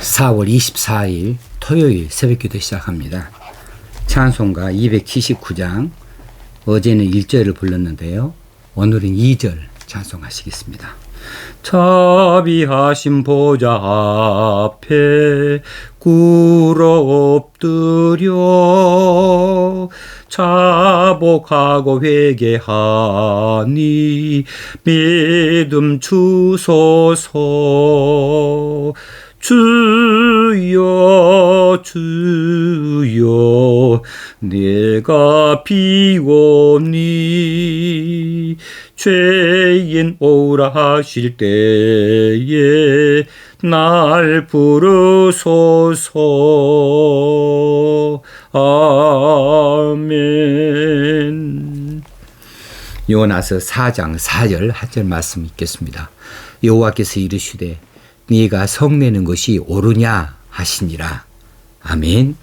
4월 24일 토요일 새벽기도 시작합니다. 찬송가 279장, 어제는 1절을 불렀는데요. 오늘은 2절 찬송하시겠습니다. 자비하신 보좌 앞에 꿇어 엎드려 자복하고 회개하니 믿음 주소서. 주여 주여 내가 비오니 죄인 오라 하실 때에 날 부르소서. 아멘. 요나서 4장 4절 한절 말씀 읽겠습니다. 여호와께서 이르시되 네가 성내는 것이 옳으냐 하시니라. 아멘.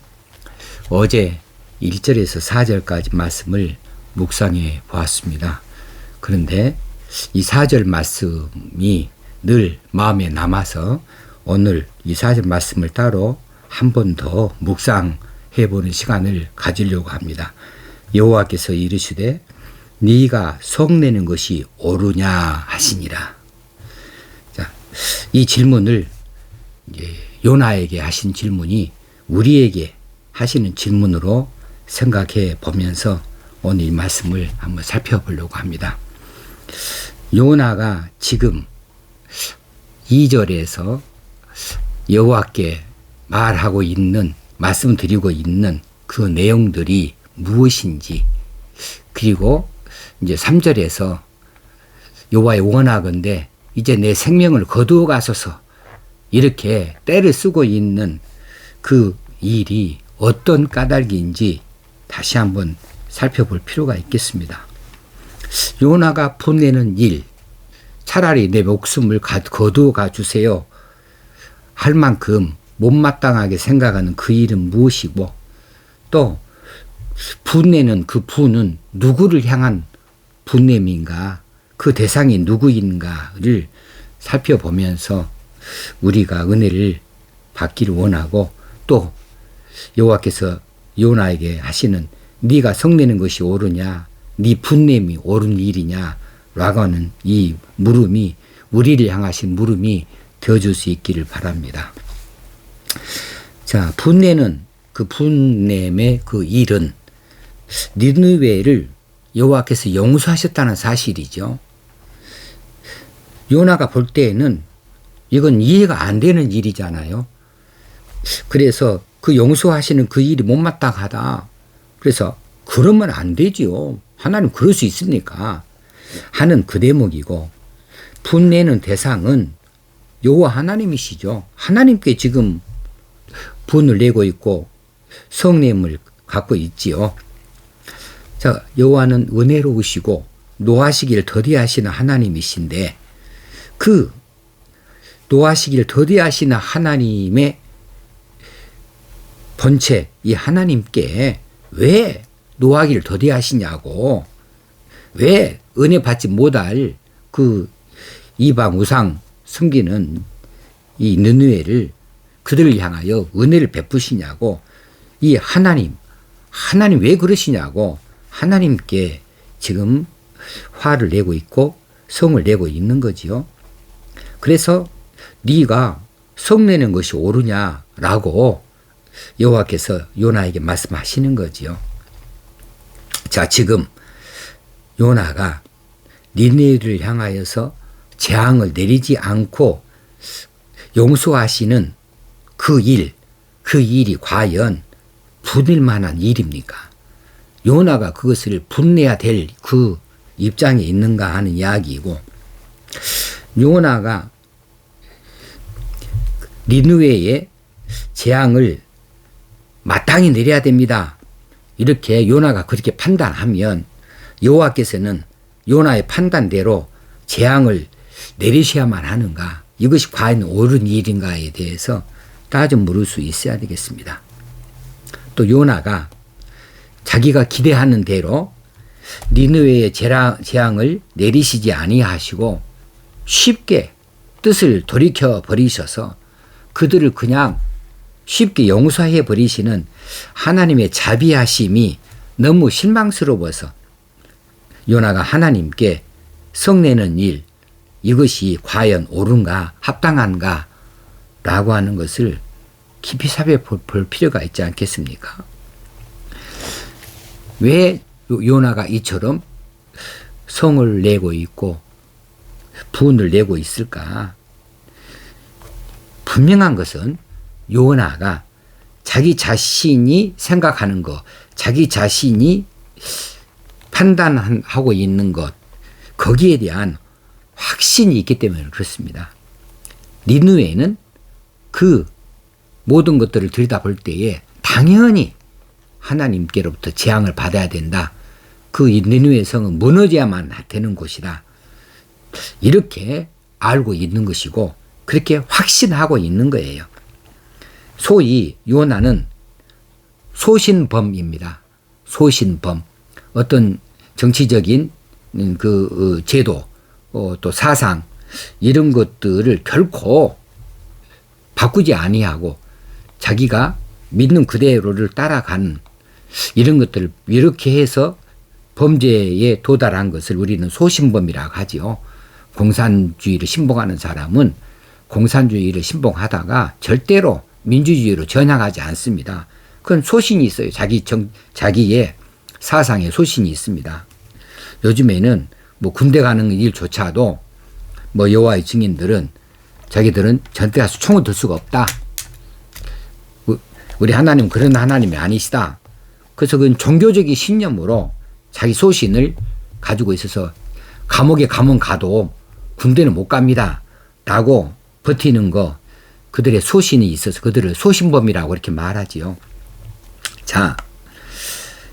어제 1절에서 4절까지 말씀을 묵상해 보았습니다. 그런데 이 4절 말씀이 늘 마음에 남아서 오늘 이 4절 말씀을 따로 한 번 더 묵상해 보는 시간을 가지려고 합니다. 여호와께서 이르시되 네가 성내는 것이 옳으냐 하시니라. 이 질문을 요나에게 하신 질문이 우리에게 하시는 질문으로 생각해 보면서 오늘 이 말씀을 한번 살펴보려고 합니다. 요나가 지금 2절에서 여호와께 말하고 있는, 말씀드리고 있는 그 내용들이 무엇인지, 그리고 이제 3절에서 여호와의 원하건대 이제 내 생명을 거두어 가소서, 이렇게 때를 쓰고 있는 그 일이 어떤 까닭인지 다시 한번 살펴볼 필요가 있겠습니다. 요나가 분내는 일, 차라리 내 목숨을 거두어 가주세요 할 만큼 못마땅하게 생각하는 그 일은 무엇이고, 또 분내는 그 분은 누구를 향한 분냄인가, 그 대상이 누구인가를 살펴보면서 우리가 은혜를 받기를 원하고, 또 여호와께서 요나에게 하시는 네가 성내는 것이 옳으냐, 네 분냄이 옳은 일이냐 라고 하는 이 물음이 우리를 향하신 물음이 되어줄 수 있기를 바랍니다. 자, 분내는 그 분냄의 그 일은 니느웨를 여호와께서 용서하셨다는 사실이죠. 요나가 볼 때에는 이건 이해가 안 되는 일이잖아요. 그래서 그 용서하시는 그 일이 못마땅하다. 그래서 그러면 안 되지요. 하나님 그럴 수 있습니까? 하는 그 대목이고, 분내는 대상은 여호와 하나님이시죠. 하나님께 지금 분을 내고 있고 성냄을 갖고 있지요. 자, 여호와는 은혜로우시고 노하시기를 더디하시는 하나님이신데, 그 노하시기를 더디하시는 하나님의 본체, 이 하나님께 왜 노하기를 더디하시냐고, 왜 은혜 받지 못할 그 이방 우상 섬기는 이 느느웨를 그들을 향하여 은혜를 베푸시냐고, 이 하나님 왜 그러시냐고 하나님께 지금 화를 내고 있고 성을 내고 있는 거지요. 그래서 네가 성내는 것이 옳으냐라고 여호와께서 요나에게 말씀하시는 거지요. 자, 지금 요나가 니느웨를 향하여서 재앙을 내리지 않고 용서하시는 그 일이 과연 분일 만한 일입니까? 요나가 그것을 분내야 될 그 입장에 있는가 하는 이야기이고, 요나가 니느웨의 재앙을 마땅히 내려야 됩니다, 이렇게 요나가 그렇게 판단하면 여호와께서는 요나의 판단대로 재앙을 내리셔야만 하는가, 이것이 과연 옳은 일인가에 대해서 따져 물을 수 있어야 되겠습니다. 또 요나가 자기가 기대하는 대로 니느웨의 재앙을 내리시지 아니하시고 쉽게 뜻을 돌이켜 버리셔서 그들을 그냥 쉽게 용서해 버리시는 하나님의 자비하심이 너무 실망스러워서 요나가 하나님께 성내는 일, 이것이 과연 옳은가 합당한가 라고 하는 것을 깊이 살펴볼 필요가 있지 않겠습니까? 왜 요나가 이처럼 성을 내고 있고 분을 내고 있을까? 분명한 것은 요나가 자기 자신이 생각하는 것, 자기 자신이 판단하고 있는 것, 거기에 대한 확신이 있기 때문에 그렇습니다. 니느웨는 그 모든 것들을 들여다볼 때에 당연히 하나님께로부터 재앙을 받아야 된다. 그 니느웨 성은 무너져야만 되는 곳이다. 이렇게 알고 있는 것이고 그렇게 확신하고 있는 거예요. 소위 요나는 소신범입니다. 소신범. 어떤 정치적인 그 제도 또 사상 이런 것들을 결코 바꾸지 아니하고 자기가 믿는 그대로를 따라가는 이런 것들을 이렇게 해서 범죄에 도달한 것을 우리는 소신범이라고 하지요. 공산주의를 신봉하는 사람은 공산주의를 신봉하다가 절대로 민주주의로 전향하지 않습니다. 그건 소신이 있어요. 자기의 사상에 소신이 있습니다. 요즘에는 뭐 군대 가는 일조차도 뭐 여호와의 증인들은 자기들은 전대 가서 총을 들 수가 없다. 우리 하나님은 그런 하나님이 아니시다. 그래서 그건 종교적인 신념으로 자기 소신을 가지고 있어서 감옥에 가면 가도 군대는 못 갑니다. 라고 버티는 거, 그들의 소신이 있어서 그들을 소신범이라고 이렇게 말하지요. 자,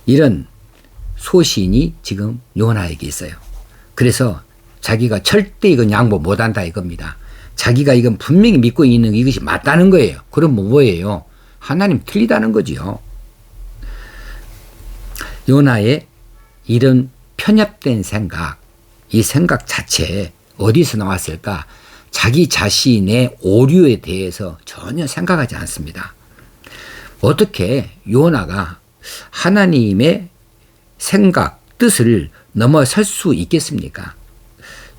이런 소신이 지금 요나에게 있어요. 그래서 자기가 절대 이건 양보 못한다 이겁니다. 자기가 이건 분명히 믿고 있는 이것이 맞다는 거예요. 그럼 뭐예요? 하나님 틀리다는 거지요. 요나의 이런 편협된 생각, 이 생각 자체 어디서 나왔을까? 자기 자신의 오류에 대해서 전혀 생각하지 않습니다. 어떻게 요나가 하나님의 생각, 뜻을 넘어설 수 있겠습니까?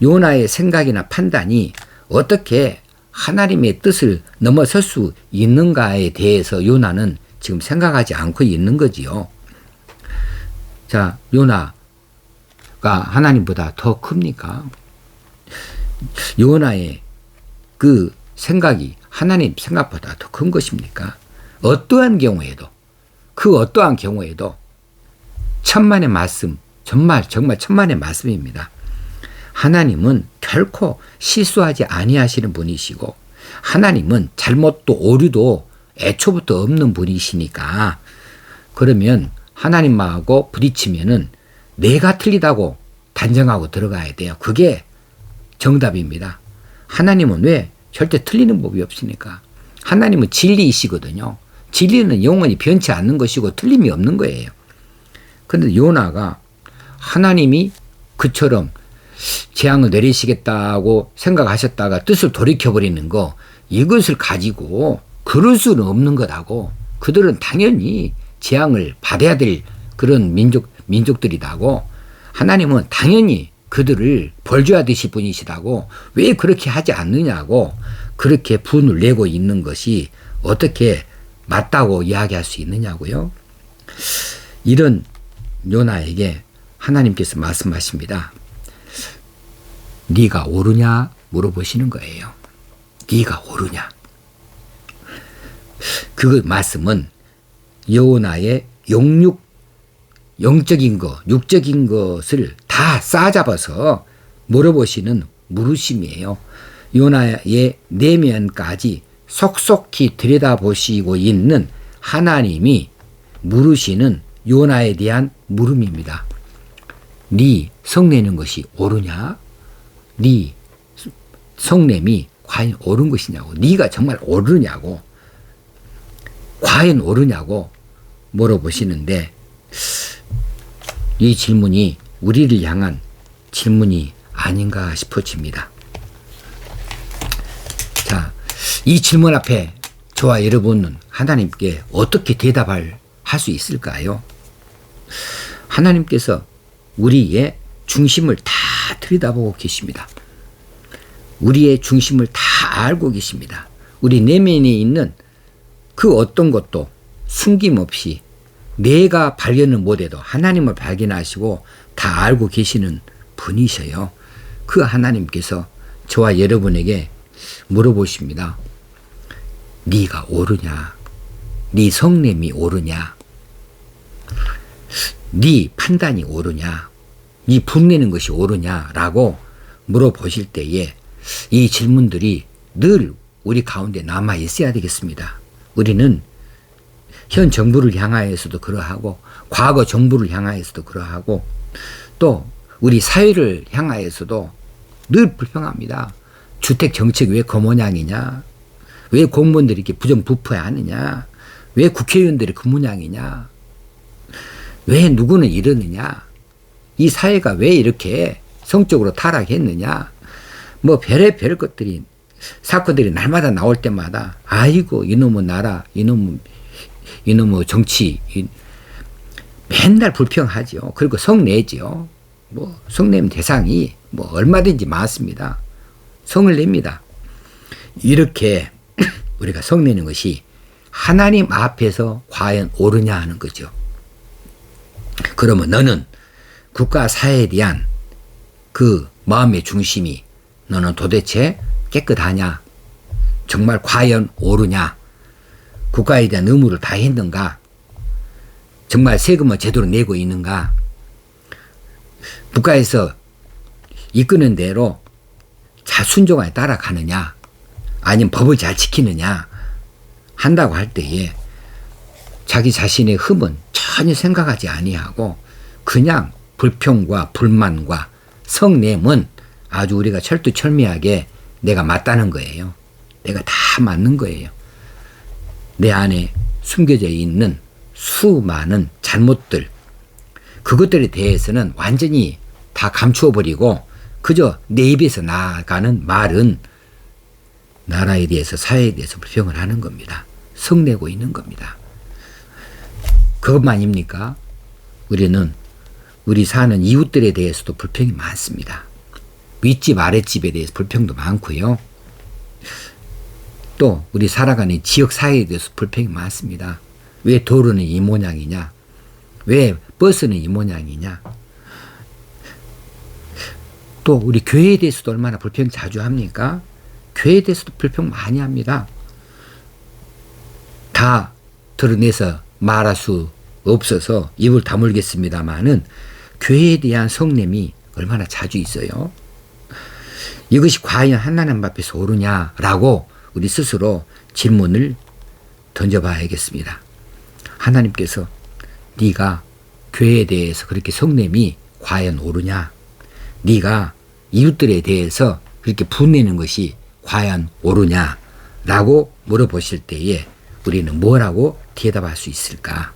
요나의 생각이나 판단이 어떻게 하나님의 뜻을 넘어설 수 있는가에 대해서 요나는 지금 생각하지 않고 있는 거지요. 자, 요나가 하나님보다 더 큽니까? 요나의 그 생각이 하나님 생각보다 더 큰 것입니까? 어떠한 경우에도, 그 어떠한 경우에도 천만의 말씀, 정말 천만의 말씀입니다. 하나님은 결코 실수하지 아니하시는 분이시고 하나님은 잘못도 오류도 애초부터 없는 분이시니까 그러면 하나님하고 부딪히면은 내가 틀리다고 단정하고 들어가야 돼요. 그게 정답입니다. 하나님은 왜 절대 틀리는 법이 없으니까. 하나님은 진리이시거든요. 진리는 영원히 변치 않는 것이고 틀림이 없는 거예요. 그런데 요나가 하나님이 그처럼 재앙을 내리시겠다고 생각하셨다가 뜻을 돌이켜버리는 거, 이것을 가지고 그럴 수는 없는 거라고. 그들은 당연히 재앙을 받아야 될 그런 민족들이라고. 하나님은 당연히 그들을 벌줘야 되실 분이시라고. 왜 그렇게 하지 않느냐고 그렇게 분을 내고 있는 것이 어떻게 맞다고 이야기할 수 있느냐고요. 이런 요나에게 하나님께서 말씀하십니다. 네가 옳으냐 물어보시는 거예요. 네가 옳으냐. 그 말씀은 요나의 영적인 것, 육적인 것을 다 싸잡아서 물어보시는 물으심이에요. 요나의 내면까지 속속히 들여다보시고 있는 하나님이 물으시는 요나에 대한 물음입니다. 네 성내는 것이 옳으냐? 네 성냄이 과연 옳은 것이냐고. 네가 정말 옳으냐고. 과연 옳으냐고 물어보시는데 이 질문이 우리를 향한 질문이 아닌가 싶어집니다. 자, 이 질문 앞에 저와 여러분은 하나님께 어떻게 대답을 할 수 있을까요? 하나님께서 우리의 중심을 다 들여다보고 계십니다. 우리의 중심을 다 알고 계십니다. 우리 내면에 있는 그 어떤 것도 숨김없이 내가 발견을 못해도 하나님을 발견하시고 다 알고 계시는 분이셔요. 그 하나님께서 저와 여러분에게 물어보십니다. 네가 옳으냐? 네 성냄이 옳으냐? 네 판단이 옳으냐? 네 분내는 것이 옳으냐? 라고 물어보실 때에 이 질문들이 늘 우리 가운데 남아 있어야 되겠습니다. 우리는 현 정부를 향하여서도 그러하고 과거 정부를 향하여서도 그러하고 또 우리 사회를 향하여서도 늘 불평합니다. 주택 정책 왜 그 모양이냐? 왜 공무원들이 이렇게 부정부패하느냐? 왜 국회의원들이 그 모양이냐? 왜 누구는 이러느냐? 이 사회가 왜 이렇게 성적으로 타락했느냐? 뭐 별의별 것들이 사건들이 날마다 나올 때마다 아이고 이놈의 나라 이놈의 정치 맨날 불평하죠. 그리고 성내죠. 뭐 성냄 대상이 뭐 얼마든지 많습니다. 성을 냅니다. 이렇게 우리가 성내는 것이 하나님 앞에서 과연 옳으냐 하는 거죠. 그러면 너는 국가 사회에 대한 그 마음의 중심이 너는 도대체 깨끗하냐? 정말 과연 옳으냐? 국가에 대한 의무를 다 했는가? 정말 세금을 제대로 내고 있는가? 국가에서 이끄는 대로 잘 순종하에 따라가느냐? 아니면 법을 잘 지키느냐? 한다고 할 때에 자기 자신의 흠은 전혀 생각하지 아니하고 그냥 불평과 불만과 성냄은 아주 우리가 철두철미하게 내가 맞다는 거예요. 내가 다 맞는 거예요. 내 안에 숨겨져 있는 수많은 잘못들, 그것들에 대해서는 완전히 다 감추어버리고 그저 내 입에서 나가는 말은 나라에 대해서 사회에 대해서 불평을 하는 겁니다. 성내고 있는 겁니다. 그것만입니까? 우리는 우리 사는 이웃들에 대해서도 불평이 많습니다. 윗집 아랫집에 대해서 불평도 많고요. 또 우리 살아가는 지역사회에 대해서 불평이 많습니다. 왜 도로는 이 모양이냐? 왜 버스는 이 모양이냐? 또 우리 교회에 대해서도 얼마나 불평 자주 합니까? 교회에 대해서도 불평 많이 합니다. 다 드러내서 말할 수 없어서 입을 다물겠습니다만은 교회에 대한 성냄이 얼마나 자주 있어요. 이것이 과연 하나님 앞에서 옳으냐라고 우리 스스로 질문을 던져봐야겠습니다. 하나님께서 네가 교회에 대해서 그렇게 성냄이 과연 옳으냐? 네가 이웃들에 대해서 그렇게 분내는 것이 과연 옳으냐? 라고 물어보실 때에 우리는 뭐라고 대답할 수 있을까?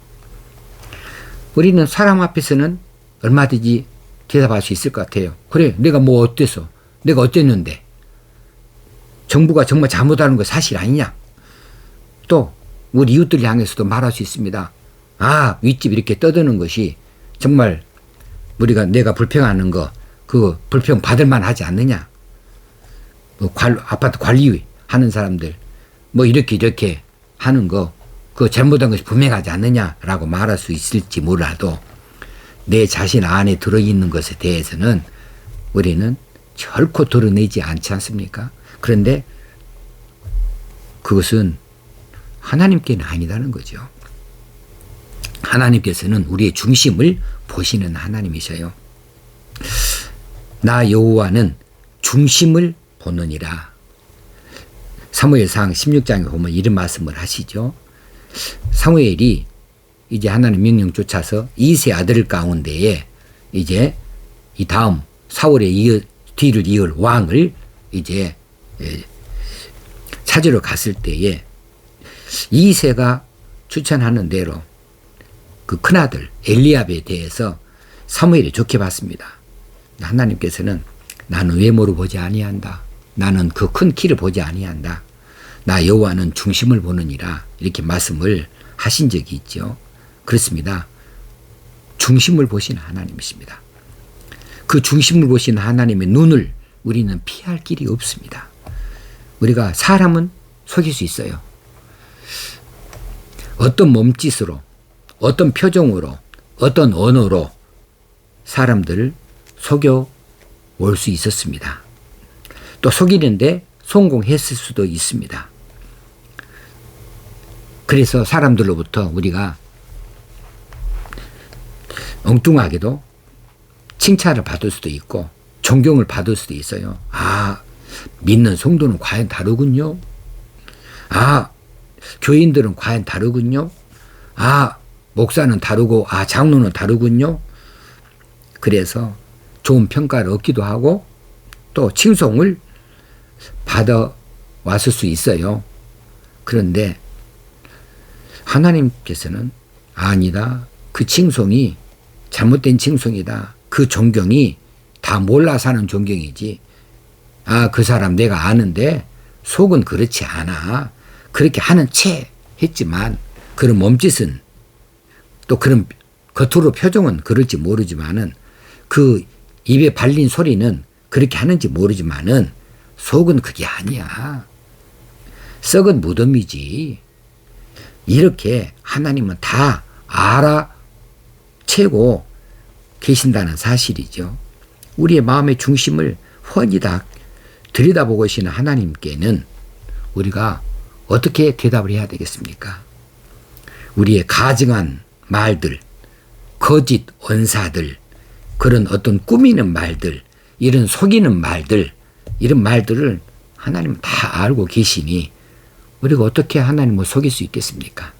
우리는 사람 앞에서는 얼마든지 대답할 수 있을 것 같아요. 그래, 내가 뭐 어때서? 내가 어쨌는데? 정부가 정말 잘못하는 거 사실 아니냐? 또 우리 이웃들 향해서도 말할 수 있습니다. 아, 윗집 이렇게 떠드는 것이 정말 우리가 내가 불평하는 거 그 불평 받을 만하지 않느냐? 뭐 아파트 관리하는 사람들 뭐 이렇게 하는 거 그 잘못한 것이 분명하지 않느냐라고 말할 수 있을지 몰라도 내 자신 안에 들어있는 것에 대해서는 우리는 결코 드러내지 않지 않습니까? 그런데 그것은 하나님께는 아니다는 거죠. 하나님께서는 우리의 중심을 보시는 하나님이셔요. 나 여호와는 중심을 보느니라. 사무엘상 16장에 보면 이런 말씀을 하시죠. 사무엘이 이제 하나님 명령 쫓아서 이세 아들 가운데에 이제 이 다음 사울의 뒤를 이을 왕을 이제 찾으러 갔을 때에 이세가 추천하는 대로 그 큰아들 엘리압에 대해서 사무엘이 좋게 봤습니다. 하나님께서는 나는 외모를 보지 아니한다. 나는 그 큰 키를 보지 아니한다. 나 여호와는 중심을 보느니라 이렇게 말씀을 하신 적이 있죠. 그렇습니다. 중심을 보시는 하나님이십니다. 그 중심을 보시는 하나님의 눈을 우리는 피할 길이 없습니다. 우리가 사람은 속일 수 있어요. 어떤 몸짓으로, 어떤 표정으로, 어떤 언어로 사람들을 속여 올 수 있었습니다. 또 속이는데 성공했을 수도 있습니다. 그래서 사람들로부터 우리가 엉뚱하게도 칭찬을 받을 수도 있고 존경을 받을 수도 있어요. 아, 믿는 성도는 과연 다르군요. 아, 교인들은 과연 다르군요. 아, 목사는 다르고 장로는 다르군요. 그래서 좋은 평가를 얻기도 하고 또 칭송을 받아왔을 수 있어요. 그런데 하나님께서는 아니다. 그 칭송이 잘못된 칭송이다. 그 존경이 다 몰라서 하는 존경이지. 그 사람 내가 아는데 속은 그렇지 않아. 그렇게 하는 채 했지만 그런 몸짓은 또 그런 겉으로 표정은 그럴지 모르지만은 그 입에 발린 소리는 그렇게 하는지 모르지만은 속은 그게 아니야. 썩은 무덤이지. 이렇게 하나님은 다 알아채고 계신다는 사실이죠. 우리의 마음의 중심을 훤히 다 들여다보고 계시는 하나님께는 우리가 어떻게 대답을 해야 되겠습니까? 우리의 가증한 말들, 거짓 언사들, 그런 어떤 꾸미는 말들, 이런 속이는 말들, 이런 말들을 하나님은 다 알고 계시니 우리가 어떻게 하나님을 속일 수 있겠습니까?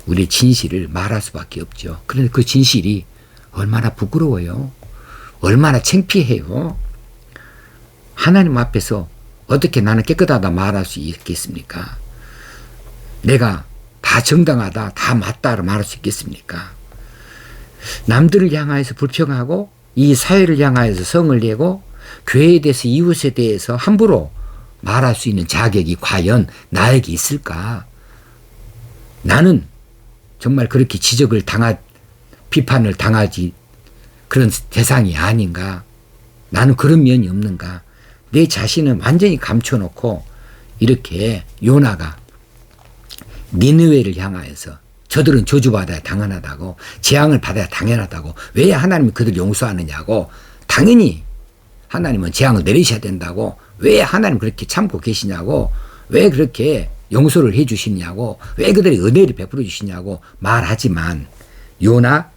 우리의 진실을 말할 수밖에 없죠. 그런데 그 진실이 얼마나 부끄러워요. 얼마나 창피해요. 하나님 앞에서 어떻게 나는 깨끗하다 말할 수 있겠습니까? 내가 다 정당하다, 다 맞다로 말할 수 있겠습니까? 남들을 향하여서 불평하고 이 사회를 향하여서 성을 내고 교회에 대해서 이웃에 대해서 함부로 말할 수 있는 자격이 과연 나에게 있을까? 나는 정말 그렇게 지적을 비판을 당하지 그런 대상이 아닌가? 나는 그런 면이 없는가? 내 자신은 완전히 감춰놓고 이렇게 요나가 니느웨를 향하여서 저들은 저주받아야 당연하다고, 재앙을 받아야 당연하다고, 왜 하나님이 그들을 용서하느냐고, 당연히 하나님은 재앙을 내리셔야 된다고, 왜 하나님 그렇게 참고 계시냐고, 왜 그렇게 용서를 해 주시냐고, 왜 그들의 은혜를 베풀어 주시냐고 말하지만 요나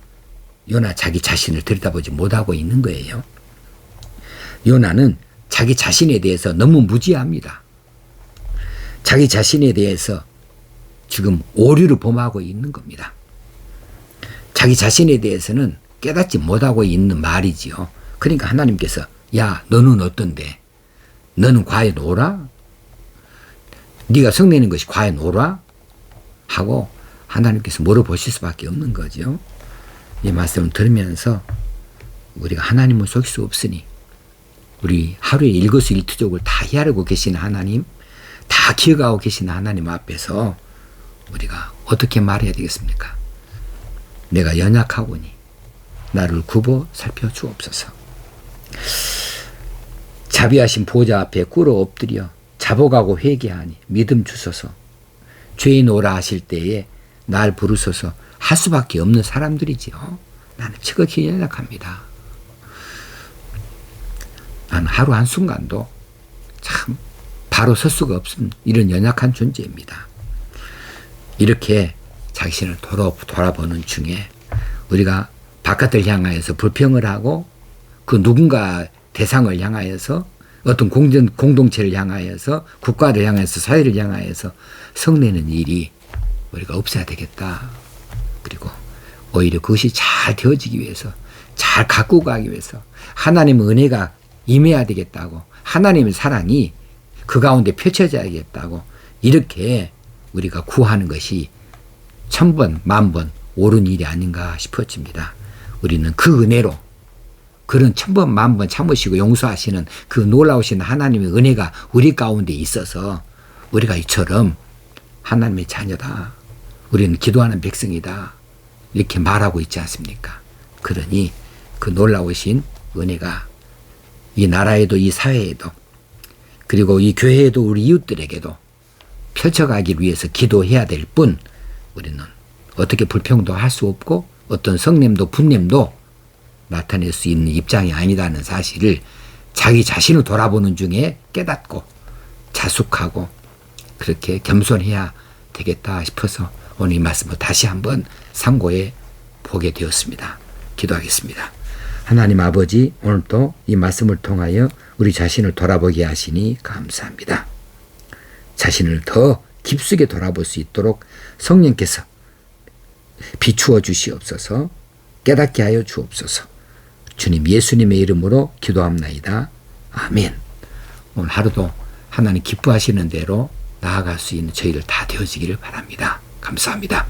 자기 자신을 들여다보지 못하고 있는 거예요. 요나는 자기 자신에 대해서 너무 무지합니다. 자기 자신에 대해서 지금 오류를 범하고 있는 겁니다. 자기 자신에 대해서는 깨닫지 못하고 있는 말이지요. 그러니까 하나님께서 야, 너는 어떤데? 너는 과연 옳아? 네가 성내는 것이 과연 옳아? 하고 하나님께서 물어보실 수밖에 없는 거죠. 이 말씀을 들으면서 우리가 하나님을 속일 수 없으니 우리 하루에 일거수일투족을 다 헤아리고 계시는 하나님, 다 기억하고 계시는 하나님 앞에서 우리가 어떻게 말해야 되겠습니까? 내가 연약하오니 나를 굽어 살펴주옵소서. 자비하신 보좌 앞에 꿇어 엎드려 자복하고 회개하니 믿음 주소서. 죄인 오라 하실 때에 날 부르소서 할 수밖에 없는 사람들이지요. 나는 지극히 연약합니다. 나는 하루 한순간도 참 바로 설 수가 없는 이런 연약한 존재입니다. 이렇게 자신을 돌아보는 중에 우리가 바깥을 향하여서 불평을 하고 그 누군가 대상을 향하여서 어떤 공동체를 향하여서 국가를 향해서 사회를 향하여서 성내는 일이 우리가 없어야 되겠다. 그리고 오히려 그것이 잘 되어지기 위해서 잘 가꾸고 가기 위해서 하나님의 은혜가 임해야 되겠다고, 하나님의 사랑이 그 가운데 펼쳐져야겠다고 이렇게 우리가 구하는 것이 1000번, 10,000번 옳은 일이 아닌가 싶어집니다. 우리는 그 은혜로 그런 1000번, 10,000번 참으시고 용서하시는 그 놀라우신 하나님의 은혜가 우리 가운데 있어서 우리가 이처럼 하나님의 자녀다, 우리는 기도하는 백성이다, 이렇게 말하고 있지 않습니까? 그러니 그 놀라우신 은혜가 이 나라에도 이 사회에도 그리고 이 교회에도 우리 이웃들에게도 펼쳐가기 위해서 기도해야 될 뿐, 우리는 어떻게 불평도 할 수 없고 어떤 성냄도 분냄도 나타낼 수 있는 입장이 아니다는 사실을 자기 자신을 돌아보는 중에 깨닫고 자숙하고 그렇게 겸손해야 되겠다 싶어서 오늘 이 말씀을 다시 한번 상고해 보게 되었습니다. 기도하겠습니다. 하나님 아버지, 오늘도 이 말씀을 통하여 우리 자신을 돌아보게 하시니 감사합니다. 자신을 더 깊숙이 돌아볼 수 있도록 성령께서 비추어 주시옵소서, 깨닫게 하여 주옵소서. 주님 예수님의 이름으로 기도합나이다. 아멘. 오늘 하루도 하나님 기뻐하시는 대로 나아갈 수 있는 저희들 다 되어지기를 바랍니다. 감사합니다.